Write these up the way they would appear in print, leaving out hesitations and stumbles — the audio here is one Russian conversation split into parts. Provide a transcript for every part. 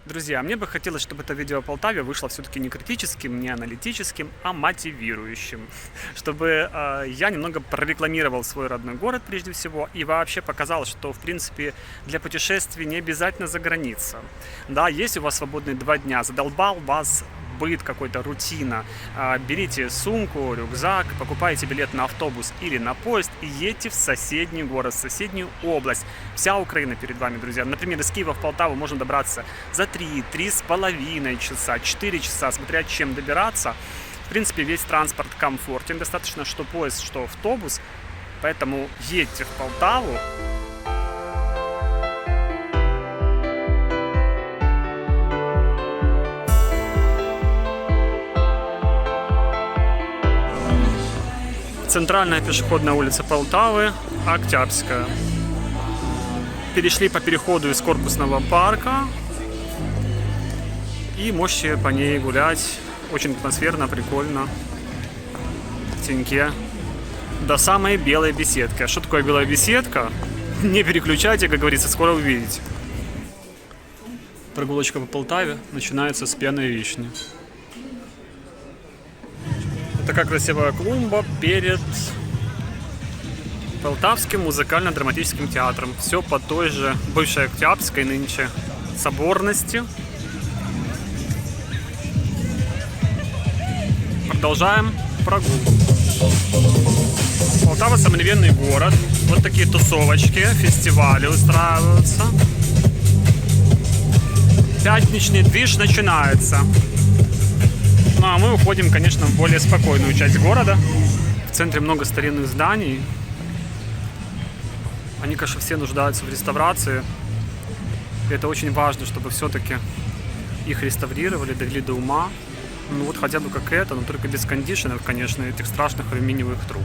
Друзья, мне бы хотелось, чтобы это видео о Полтаве вышло все-таки не критическим, не аналитическим, а мотивирующим. Чтобы я немного прорекламировал свой родной город прежде всего и вообще показал, что в принципе для путешествий не обязательно за граница. Да, есть у вас свободные 2 дня, задолбал вас быт, какой-то рутина, берите сумку, рюкзак, покупайте билет на автобус или на поезд и едьте в соседний город, в соседнюю область. Вся Украина перед вами, друзья. Например, из Киева в Полтаву можно добраться за 3-3,5 часа, 4 часа, смотря чем добираться. В принципе, весь транспорт комфортен, достаточно что поезд, что автобус, поэтому едьте в Полтаву. Центральная пешеходная улица Полтавы, Октябрьская. Перешли по переходу из Корпусного парка и можете по ней гулять. Очень атмосферно, прикольно. В теньке. До самой белой беседки. А что такое белая беседка? Не переключайте, как говорится, скоро увидите. Прогулочка по Полтаве начинается с пьяной вишни. Такая красивая клумба перед Полтавским музыкально-драматическим театром. Все по той же бывшей Октябрьской нынче соборности. Продолжаем прогулку. Полтава — современный город. Вот такие тусовочки, фестивали устраиваются. Пятничный движ начинается. Ну а мы уходим, конечно, в более спокойную часть города. В центре много старинных зданий. Они, конечно, все нуждаются в реставрации. И это очень важно, чтобы все-таки их реставрировали, довели до ума. Ну вот хотя бы как это, но только без кондишенов, конечно, этих страшных алюминиевых труб.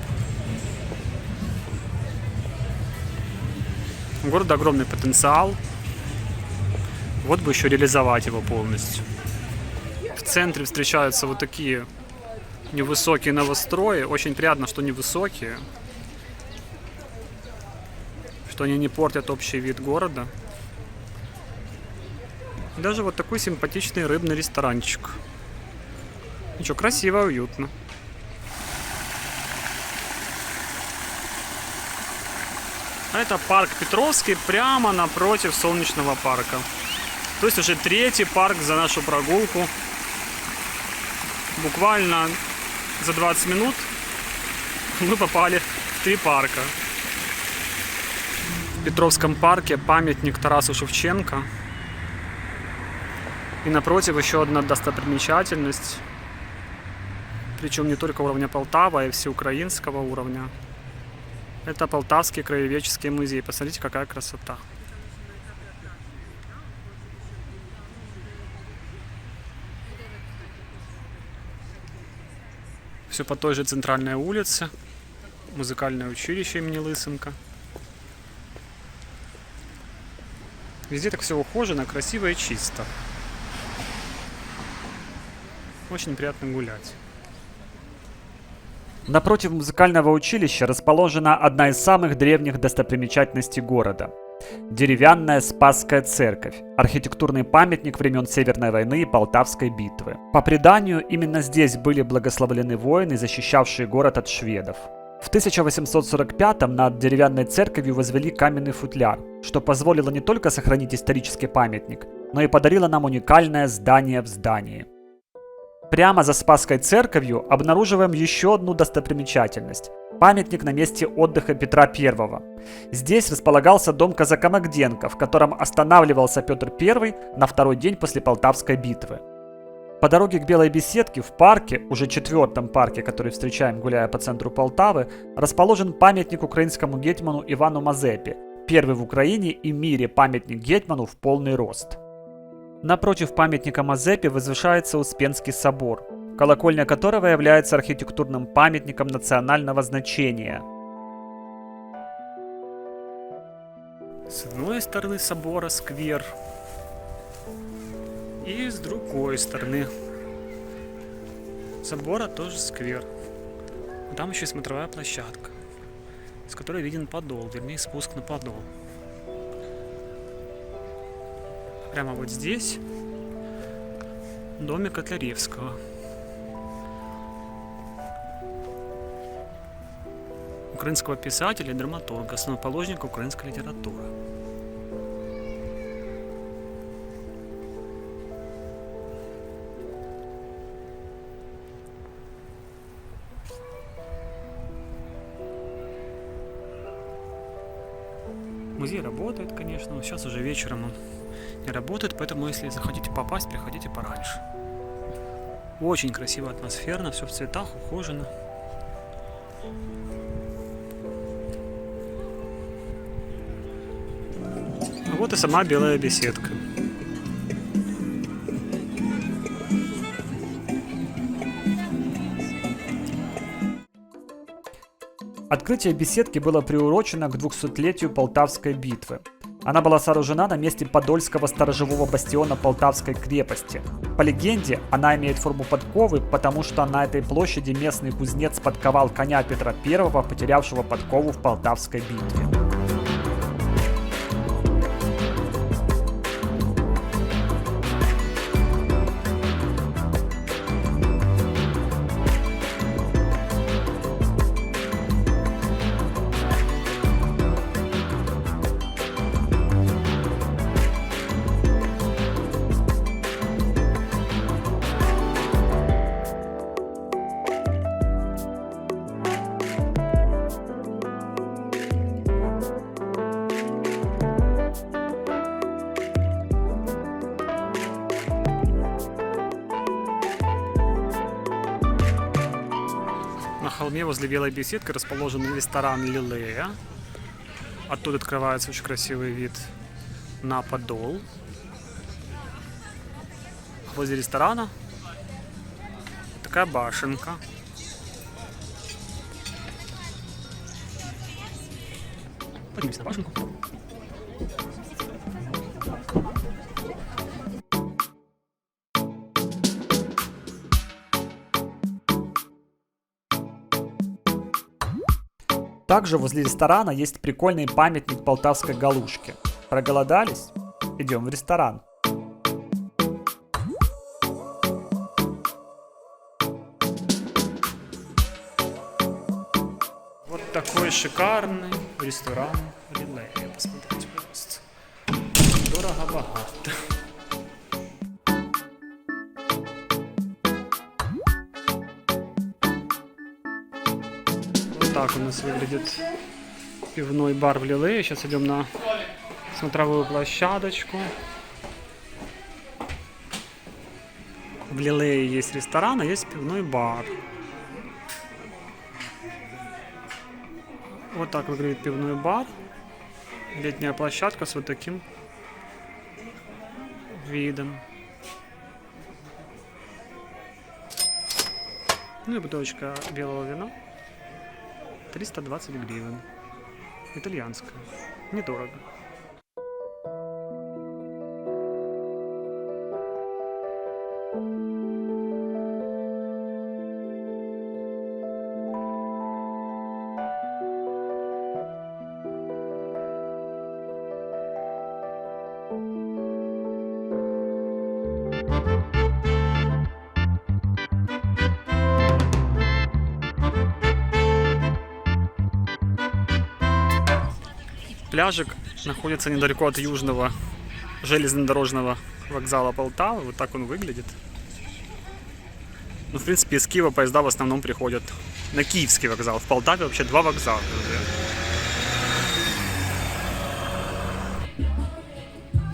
У города огромный потенциал. Вот бы еще реализовать его полностью. В центре встречаются вот такие невысокие новострои. Очень приятно, что невысокие. Что они не портят общий вид города. И даже вот такой симпатичный рыбный ресторанчик. Ничего, красиво, уютно. А это парк Петровский прямо напротив Солнечного парка. То есть уже 3-й парк за нашу прогулку. Буквально за 20 минут мы попали в 3 парка. В Петровском парке памятник Тарасу Шевченко. И напротив еще одна достопримечательность. Причем не только уровня Полтавы, а и всеукраинского уровня. Это Полтавский краеведческий музей. Посмотрите, какая красота. Все по той же центральной улице. Музыкальное училище имени Лысенко. Везде так все ухожено, красиво и чисто. Очень приятно гулять. Напротив музыкального училища расположена одна из самых древних достопримечательностей города – деревянная Спасская церковь, архитектурный памятник времен Северной войны и Полтавской битвы. По преданию, именно здесь были благословлены воины, защищавшие город от шведов. В 1845-м над деревянной церковью возвели каменный футляр, что позволило не только сохранить исторический памятник, но и подарило нам уникальное здание в здании. Прямо за Спасской церковью обнаруживаем еще одну достопримечательность – памятник на месте отдыха Петра I. Здесь располагался дом казака Магденко, в котором останавливался Петр I на 2-й день после Полтавской битвы. По дороге к Белой беседке в парке, уже 4-м парке, который встречаем, гуляя по центру Полтавы, расположен памятник украинскому гетьману Ивану Мазепі, первый в Украине и мире памятник гетьману в полный рост. Напротив памятника Мазепі возвышается Успенский собор, колокольня которого является архитектурным памятником национального значения. С одной стороны собора сквер. И с другой стороны собора тоже сквер. Там еще и смотровая площадка, с которой виден подол, вернее спуск на подол. Прямо вот здесь Домик Котляревского. Украинского писателя и драматурга, основоположника украинской литературы. Музей работает, конечно, но сейчас уже вечером он не работает, поэтому если захотите попасть, приходите пораньше. Очень красиво, атмосферно, все в цветах, ухожено. А вот и сама белая беседка. Открытие беседки было приурочено к 200-летию Полтавской битвы. Она была сооружена на месте Подольского сторожевого бастиона Полтавской крепости. По легенде, она имеет форму подковы, потому что на этой площади местный кузнец подковал коня Петра I, потерявшего подкову в Полтавской битве. На холме возле белой беседки расположен ресторан «Лилея». Оттуда открывается очень красивый вид на Подол. Возле ресторана такая башенка. Поднимемся на башенку. Также возле ресторана есть прикольный памятник полтавской галушке. Проголодались? Идем в ресторан. Вот такой шикарный ресторан «Лилея». Посмотрите, пожалуйста. Дорого-богато. Вот так у нас выглядит пивной бар в «Лилее». Сейчас идем на смотровую площадочку. В «Лилее» есть ресторан, а есть пивной бар. Вот так выглядит пивной бар. Летняя площадка с вот таким видом. Ну и бутылочка белого вина. 320 гривен. Итальянская. Недорого. Пляжик находится недалеко от южного железнодорожного вокзала Полтавы. Вот так он выглядит. Ну, в принципе, из Киева поезда в основном приходят на Киевский вокзал. В Полтаве вообще 2 вокзала.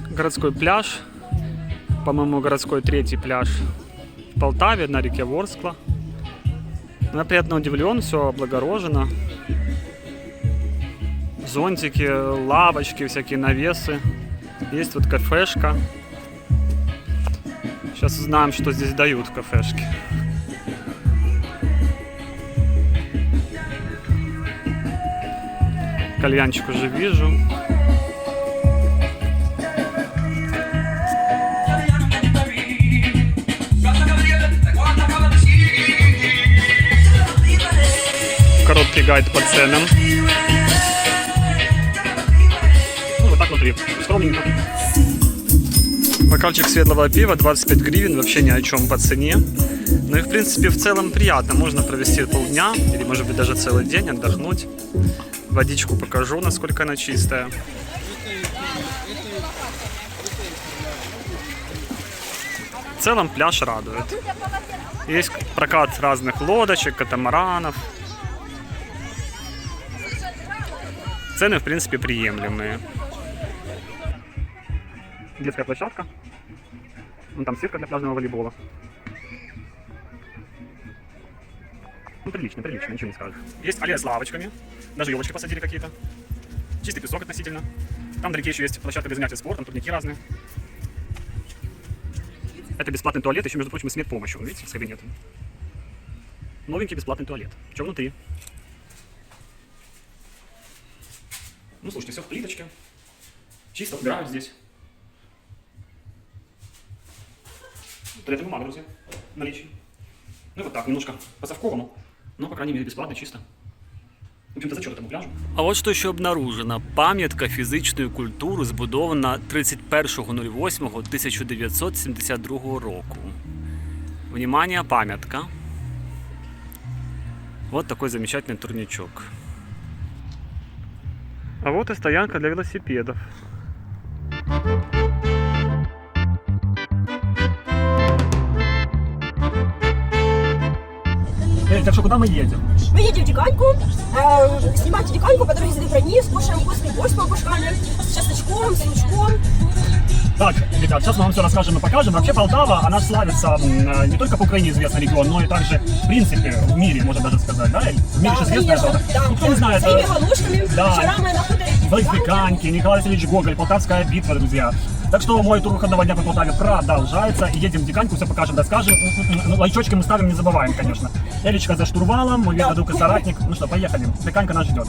Городской пляж. По-моему, городской 3-й пляж в Полтаве на реке Ворскла. Я приятно удивлен, все облагорожено. Зонтики, лавочки, всякие навесы. Есть вот кафешка. Сейчас узнаем, что здесь дают в кафешке. Кальянчик уже вижу. Короткий гайд по ценам. Вот так внутри. Скромненько. Бокальчик светлого пива 25 гривен, вообще ни о чем по цене. Ну и в принципе в целом приятно, можно провести полдня или может быть даже целый день, отдохнуть. Водичку покажу, насколько она чистая. В целом пляж радует. Есть прокат разных лодочек, катамаранов. Цены в принципе приемлемые. Детская площадка. Вон там сетка для пляжного волейбола. Ну, прилично, ничего не скажешь. Есть аллея с лавочками. Даже елочки посадили какие-то. Чистый песок относительно. Там вдалеке еще есть площадка для занятий спортом, турники разные. Это бесплатный туалет, еще, между прочим, с медпомощью, видите, с кабинетом. Новенький бесплатный туалет. Что внутри? Ну, слушайте, все в плиточке. Чисто убирают здесь. Туалетная бумага, друзья, наличие. Ну вот так, немножко по-совковому, но, по крайней мере, бесплатно, чисто. В общем-то, зачет этому пляжу. А от що ще обнаружено. Пам'ятка фізичної культури збудована 31.08.1972 року. Внимание, пам'ятка. Вот такой замечательный турничок. А вот и стоянка для велосипедов. Так что куда мы едем? Мы едем в Диканьку, снимать Диканьку, по дороге за Дикани, скушаем вкусный борщ с бабушками, с чесночком, с лучком. Так, ребят, сейчас мы вам все расскажем и покажем. Вообще Полтава, она славится не только по Украине известный регион, но и также, в принципе, в мире, можно даже сказать, да? В мире же известно это. Да, Ну, кто не знает, своими галушками. да. Вчера мы на хуторе Диканьки, Николай Васильевич Гоголь, Полтавская битва, друзья. Так что мой тур выходного дня по Полтаве продолжается. И едем в Диканьку, все покажем, расскажем. Ну, лайчочки мы ставим, не забываем, конечно. Элечка за штурвалом, мой верный друг и соратник. Ну что, поехали. Диканька нас ждет.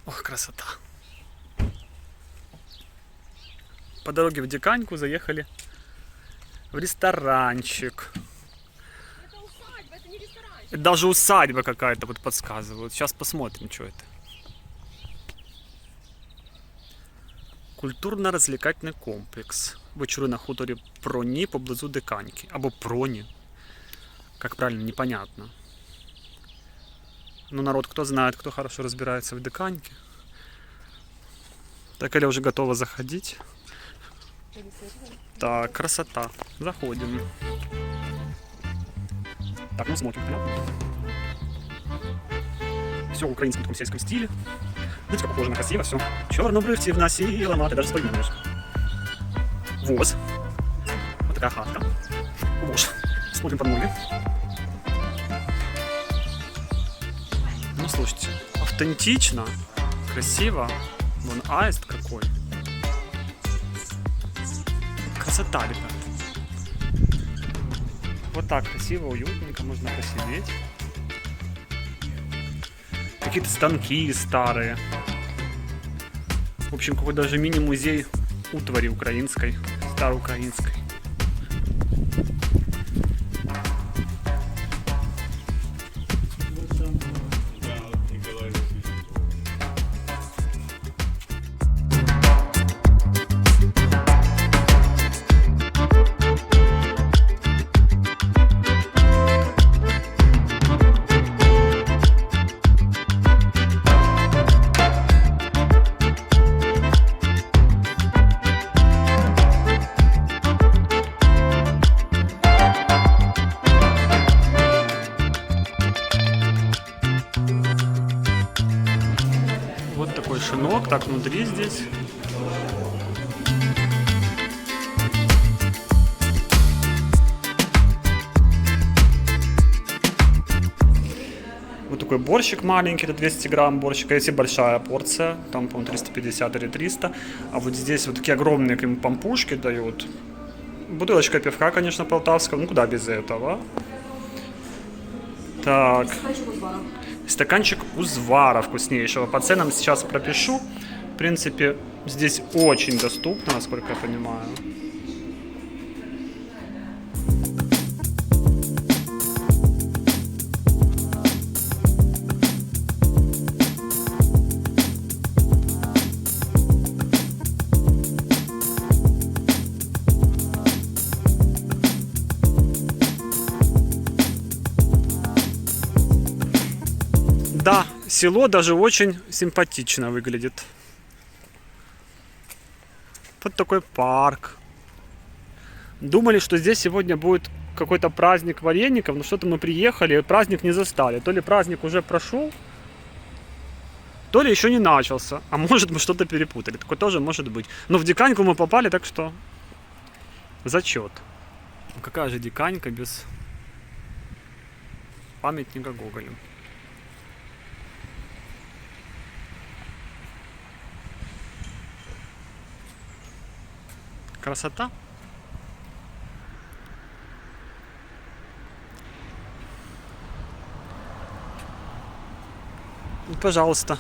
Ох, красота. По дороге в Диканьку заехали в ресторанчик. Это усадьба, это не ресторан. Даже усадьба какая-то вот подсказывают. Сейчас посмотрим, что это. Культурно-развлекательний комплекс. Вечори на хуторі Проні поблизу Диканьки. Або Проні. Как правильно, непонятно. Ну, народ, кто знает, кто хорошо разбирается в Диканьке. Так, Эля уже готова заходить. Так, красота. Заходим. Так, ну смотрим, понятно? Все в украинском таком сельском стиле. Видите, как похоже на красиво все. Чорнобривці в нас і ламати, даже споймешь. Воз. Вот такая хатка. Воз. Смотрим под ноги. Ну, слушайте, автентично, красиво. Вон аист какой. Красота, ребят. Вот так красиво, уютненько, можно посидеть. Какие-то станки старые. В общем, какой-то даже мини-музей утвари украинской, староукраинской. Вот такой шинок, так внутри здесь. Вот такой борщик маленький, это 200 грамм борщика, если большая порция, там, по-моему, 350 или 300. А вот здесь вот такие огромные пампушки дают. Бутылочка пивка, конечно, полтавского, ну куда без этого. Так. Стаканчик узвара вкуснейшего. По ценам сейчас пропишу. В принципе, здесь очень доступно, насколько я понимаю. Да, село даже очень симпатично выглядит. Вот такой парк. Думали, что здесь сегодня будет какой-то праздник вареников, но что-то мы приехали, праздник не застали. То ли праздник уже прошел, то ли еще не начался. А может, мы что-то перепутали. Такое тоже может быть. Но в Диканьку мы попали, так что зачет. Какая же Диканька без памятника Гоголю? Красота. И, пожалуйста,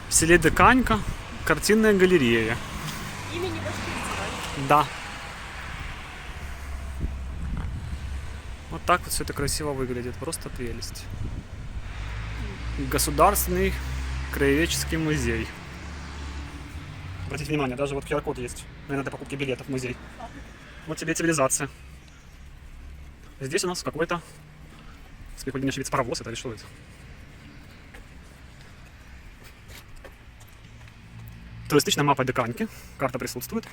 в селе Диканька картинная галерея. Имени Башкирцева. Да. Вот так вот все это красиво выглядит. Просто прелесть. Государственный краеведческий музей. Обратите внимание, даже вот QR-код есть, наверное, для покупки билетов в музей. Вот тебе цивилизация. Здесь у нас какой-то, если хоть не ошибиться, паровоз это или что это? Туристичная мапа Диканьки, карта присутствует.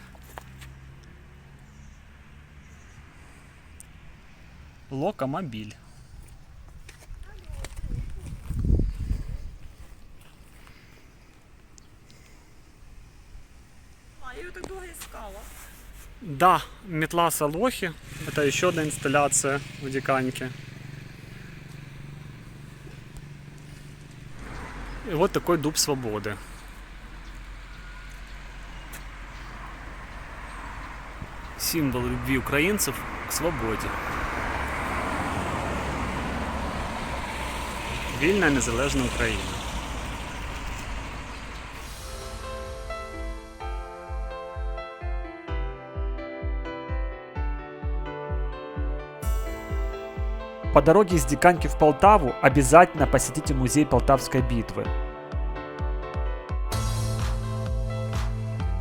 Локомобиль. Я ее так долго искала. Да, метла Солохи. Это еще одна инсталляция в Диканьке. И вот такой дуб свободы. Символ любви украинцев к свободе. Вільна незалежна Україна. По дороге из Диканьки в Полтаву обязательно посетите музей Полтавской битвы.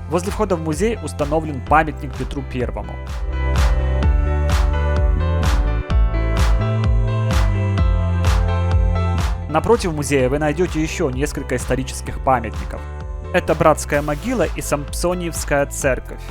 Возле входа в музей установлен памятник Петру Первому. Напротив музея вы найдете еще несколько исторических памятников. Это Братская могила и Сампсониевская церковь.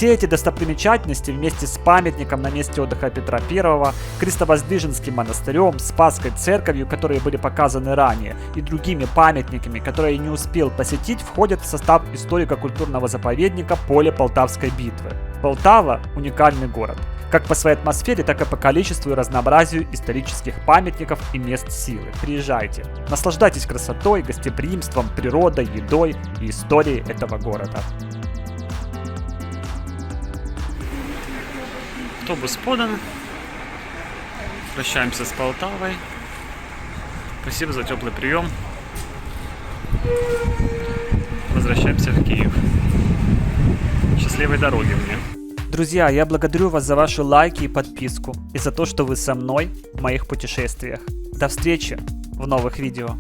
Все эти достопримечательности вместе с памятником на месте отдыха Петра I, Крестовоздвиженским монастырем, Спасской церковью, которые были показаны ранее, и другими памятниками, которые я не успел посетить, входят в состав историко-культурного заповедника «Поле Полтавской битвы». Полтава – уникальный город, как по своей атмосфере, так и по количеству и разнообразию исторических памятников и мест силы. Приезжайте, наслаждайтесь красотой, гостеприимством, природой, едой и историей этого города. Автобус подан. Прощаемся с Полтавой. Спасибо за теплый прием. Возвращаемся в Киев. Счастливой дороги мне. Друзья, я благодарю вас за ваши лайки и подписку, и за то, что вы со мной в моих путешествиях. До встречи в новых видео.